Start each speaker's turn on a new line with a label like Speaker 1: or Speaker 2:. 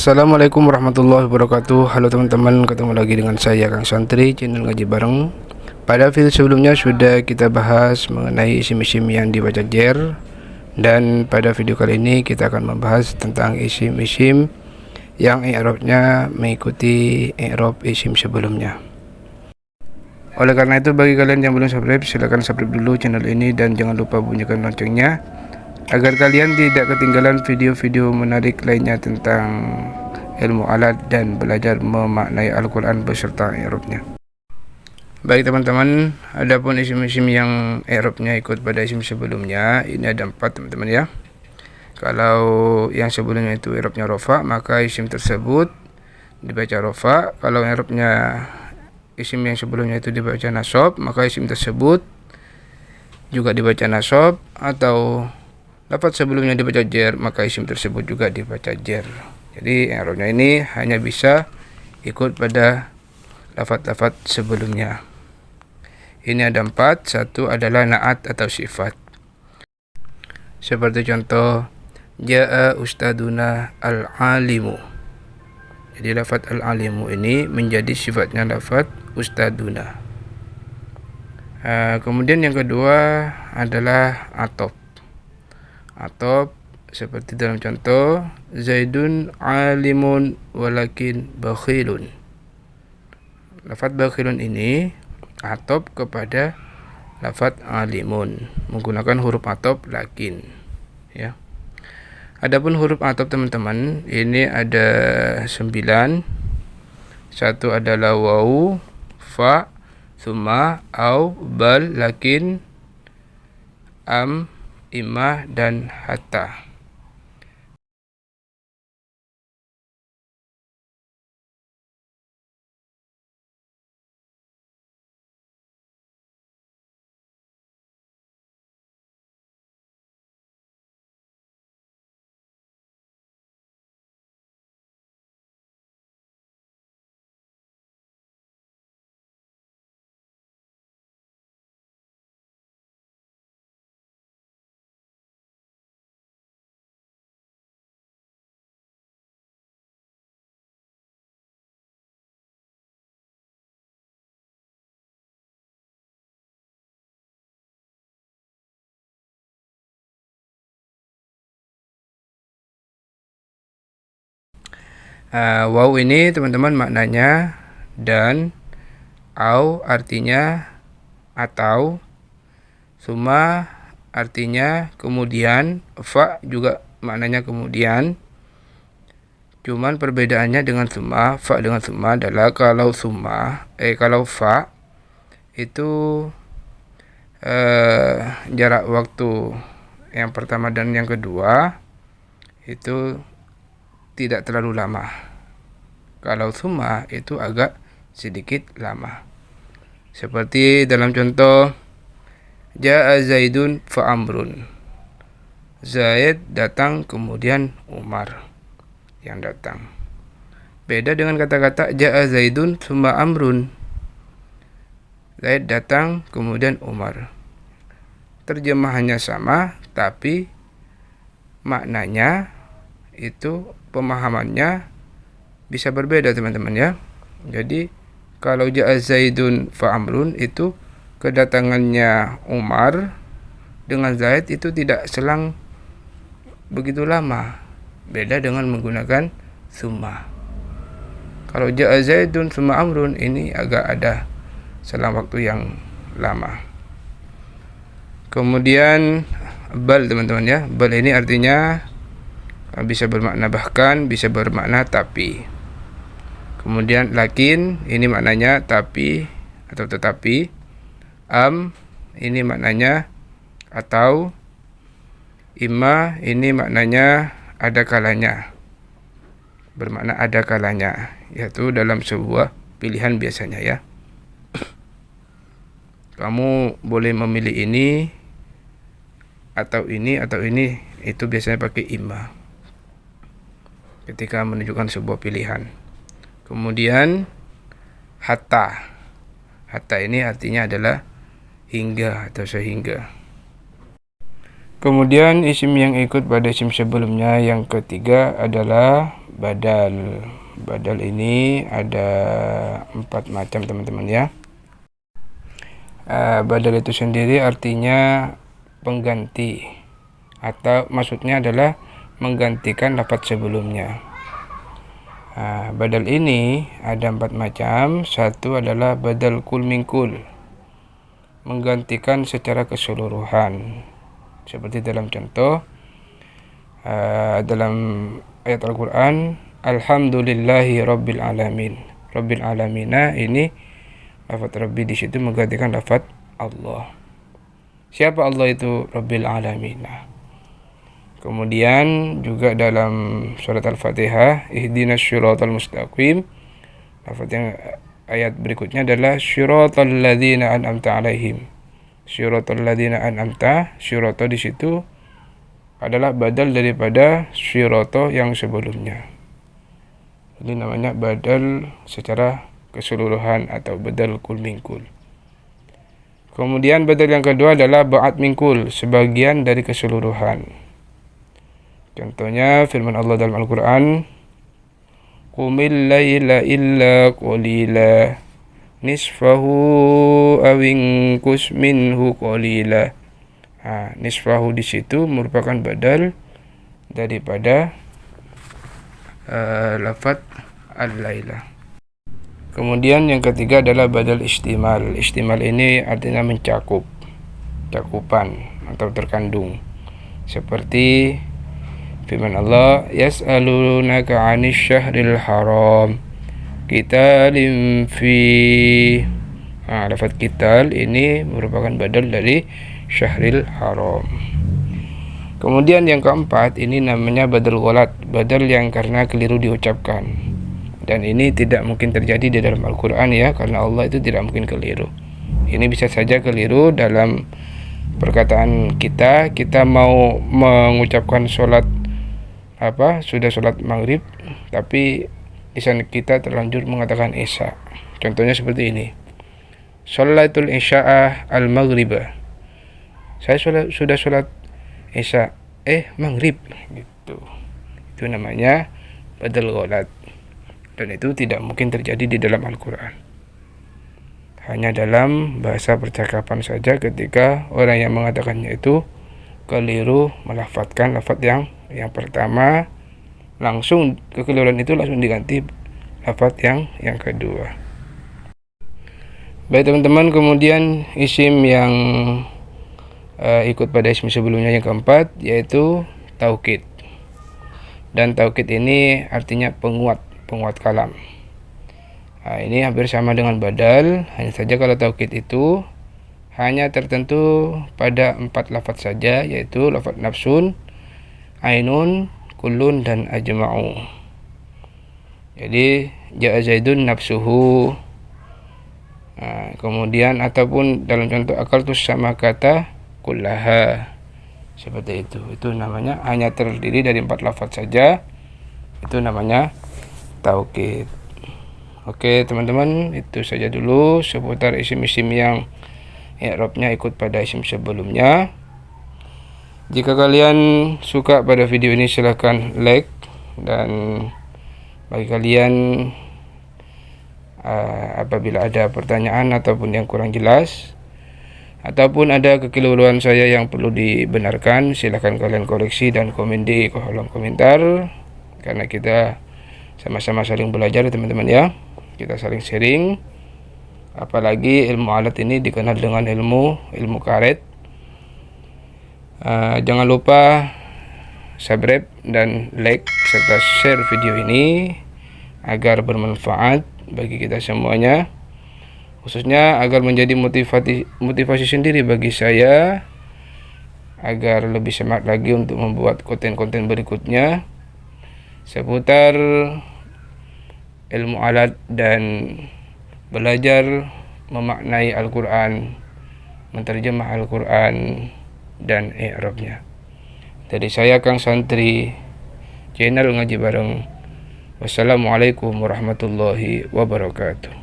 Speaker 1: Assalamualaikum warahmatullahi wabarakatuh. Halo teman-teman, ketemu lagi dengan saya Kang Santri, channel ngaji bareng. Pada video sebelumnya sudah kita bahas mengenai isim-isim yang dibaca jer, dan pada video kali ini kita akan membahas tentang isim-isim yang i'rabnya mengikuti i'rab isim sebelumnya. Oleh karena itu, bagi kalian yang belum subscribe, silahkan subscribe dulu channel ini dan jangan lupa bunyikan loncengnya agar kalian tidak ketinggalan video-video menarik lainnya tentang ilmu alat dan belajar memaknai Al-Quran beserta i'rabnya. Baik teman-teman, adapun isim-isim yang i'rabnya ikut pada isim sebelumnya, ini ada 4 teman-teman ya. Kalau yang sebelumnya itu i'rabnya rofa, maka isim tersebut dibaca rofa. Kalau i'rabnya isim yang sebelumnya itu dibaca nasab, maka isim tersebut juga dibaca nasab, atau lafaz sebelumnya dibaca jer, maka isim tersebut juga dibaca jer. Jadi i'rabnya ini hanya bisa ikut pada lafaz-lafaz sebelumnya. Ini ada 4. Satu adalah na'at atau sifat. Seperti contoh, ja'a ustaduna al-alimu. Jadi lafaz al-alimu ini menjadi sifatnya lafaz ustaduna. Kemudian yang kedua adalah atop. Atop seperti dalam contoh, Zaidun alimun walakin bakhilun. Lafaz bakhilun ini atop kepada lafaz alimun menggunakan huruf atop lakin ya. Adapun huruf atop teman-teman, ini ada 9. Satu adalah wawu, fa, summa, au, bal, lakin, am, imah, dan hatta. Waw ini teman-teman maknanya dan, au artinya atau, summa artinya kemudian, fa juga maknanya kemudian. Cuman perbedaannya dengan summa, fa dengan summa adalah kalau fa itu jarak waktu yang pertama dan yang kedua itu tidak terlalu lama. Kalau summa itu agak sedikit lama. Seperti dalam contoh, ja'a Zaidun fa amrun. Zaid datang kemudian Umar yang datang. Beda dengan kata-kata ja'a Zaidun summa amrun. Zaid datang kemudian Umar. Terjemahannya sama, tapi maknanya itu, pemahamannya bisa berbeda teman-teman ya. Jadi kalau ja'a Zaidun fa amrun itu kedatangannya Umar dengan Zaid itu tidak selang begitu lama. Beda dengan menggunakan summa. Kalau ja'a Zaidun summa amrun ini agak ada selang waktu yang lama. Kemudian bal teman-teman ya. Bal ini artinya bisa bermakna bahkan, bisa bermakna tapi. Kemudian lakin ini maknanya tapi atau tetapi. Am ini maknanya atau. Imma ini maknanya ada kalanya. Bermakna ada kalanya, yaitu dalam sebuah pilihan biasanya ya. Kamu boleh memilih ini atau ini atau ini, itu biasanya pakai imma ketika menunjukkan sebuah pilihan. Kemudian hatta. Hatta ini artinya adalah hingga atau sehingga. Kemudian isim yang ikut pada isim sebelumnya yang ketiga adalah badal. Badal ini ada 4 macam teman-teman ya. Badal itu sendiri artinya pengganti, atau maksudnya adalah menggantikan lafaz sebelumnya. Badal ini ada 4 macam. Satu adalah badal kul min kul, menggantikan secara keseluruhan. Seperti dalam contoh dalam ayat Al-Quran, Alhamdulillahi Rabbil Alamin. Rabbil Alamina, ini lafaz Rabbi di situ menggantikan lafaz Allah. Siapa Allah itu? Rabbil Alamina. Kemudian juga dalam surat Al-Fatihah, ihdinas syiratal mustaqim, lafaz yang ayat berikutnya adalah syiratal ladzina an'amta alaihim. Syiratal ladzina an'amta, syirata di situ adalah badal daripada syirata yang sebelumnya. Ini namanya badal secara keseluruhan atau badal kul min kul. Kemudian badal yang kedua adalah ba'd min kul, sebagian dari keseluruhan. Contohnya firman Allah dalam Al-Quran, qumil laila illa qalila nisfahu awinkus minhu qalila. Nisfahu di situ merupakan badal daripada lafaz al-laila. Kemudian yang ketiga adalah badal istimal. Istimal ini artinya mencakup, cakupan atau terkandung. Seperti firman Allah, yas'alunaka 'anil syahril haram qitalin fi. Lafaz qital ini merupakan badal dari syahril haram. Kemudian yang keempat, ini namanya badal ghalat, badal yang karena keliru diucapkan. Dan ini tidak mungkin terjadi di dalam Al-Quran ya, karena Allah itu tidak mungkin keliru. Ini bisa saja keliru dalam perkataan kita mau mengucapkan sudah sholat maghrib, tapi lisan kita terlanjur mengatakan isya. Contohnya seperti ini, sholatul isya'a al-maghriba. Saya sudah sholat isya, maghrib gitu. Itu namanya badal ghalat. Dan itu tidak mungkin terjadi di dalam Al-Quran. Hanya dalam bahasa percakapan saja ketika orang yang mengatakannya itu keliru melafadzkan lafaz yang pertama, langsung kekeliruan itu langsung diganti lafaz yang kedua. Baik teman-teman, kemudian isim yang ikut pada isim sebelumnya yang keempat yaitu taukid. Dan taukid ini artinya penguat kalam. Ini hampir sama dengan badal, hanya saja kalau taukid itu hanya tertentu pada 4 lafaz saja, yaitu lafaz nafsun, ainun, kullun, dan ajma'u. Jadi ja'a zaidun nafsuhu. Kemudian ataupun dalam contoh akaltus sama kata kullaha. Seperti itu namanya hanya terdiri dari 4 lafaz saja. Itu namanya taukid. Oke teman-teman, itu saja dulu seputar isim-isim yang i'rabnya ikut pada isim sebelumnya. Jika kalian suka pada video ini silahkan like, dan bagi kalian apabila ada pertanyaan ataupun yang kurang jelas ataupun ada kekeliruan saya yang perlu dibenarkan, silahkan kalian koreksi dan komen di kolom komentar, karena kita sama-sama saling belajar teman-teman ya. Kita saling sharing, apalagi ilmu alat ini dikenal dengan ilmu karet. Jangan lupa subscribe dan like serta share video ini agar bermanfaat bagi kita semuanya, khususnya agar menjadi motivasi sendiri bagi saya agar lebih semangat lagi untuk membuat konten-konten berikutnya seputar ilmu alat dan belajar memaknai Al-Quran, menterjemah Al-Quran dan i'rabnya. Dari saya Kang Santri, channel Ngaji Bareng. Wassalamualaikum warahmatullahi wabarakatuh.